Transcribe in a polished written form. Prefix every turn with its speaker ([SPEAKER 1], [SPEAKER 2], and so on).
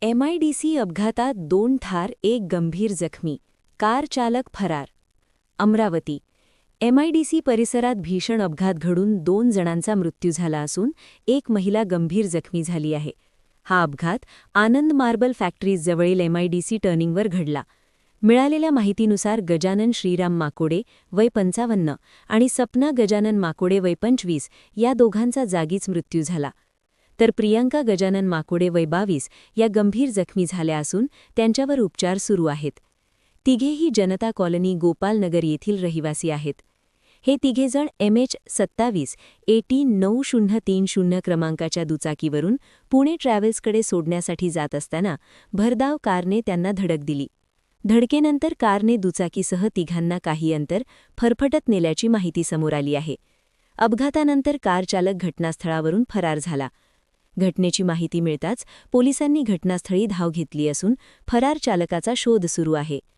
[SPEAKER 1] MIDC अपघातात 2 ठार 1 गंभीर जखमी, कार चालक फरार. अमरावती. MIDC परिसरात भीषण अपघात घडून 2 जणांचा मृत्यू झाला असून 1 महिला गंभीर जखमी झाली आहे. हा अपघात आनंद मार्बल फॅक्टरीजवळील MIDC टर्निंगवर घडला. मिळालेल्या माहितीनुसार गजानन श्रीराम माकोडे वय 55 आणि सपना गजानन माकोडे वय 25 या दोघांचा जागीच मृत्यू झाला. तर प्रियांका गजानन माकोडे वय 22 या गंभीर जखमी झाल्या असून त्यांच्यावर उपचार सुरू आहेत. तिघेही जनता कॉलनी गोपालनगर येथील रहिवासी आहेत. हे तिघेजण MH27 AT 9030 क्रमांकाच्या दुचाकीवरून पुणे ट्रॅव्हल्सकडे सोडण्यासाठी जात असताना भरधाव कारने त्यांना धडक दिली. धडकेनंतर कारने दुचाकीसह तिघांना काही अंतर फरफटत नेल्याची माहिती समोर आली आहे. अपघातानंतर कार चालक घटनास्थळावरून फरार झाला. घटनेची माहिती मिळताच पोलिसांनी घटनास्थळी धाव घेतली असून फरार चालकाचा शोध सुरू आहे.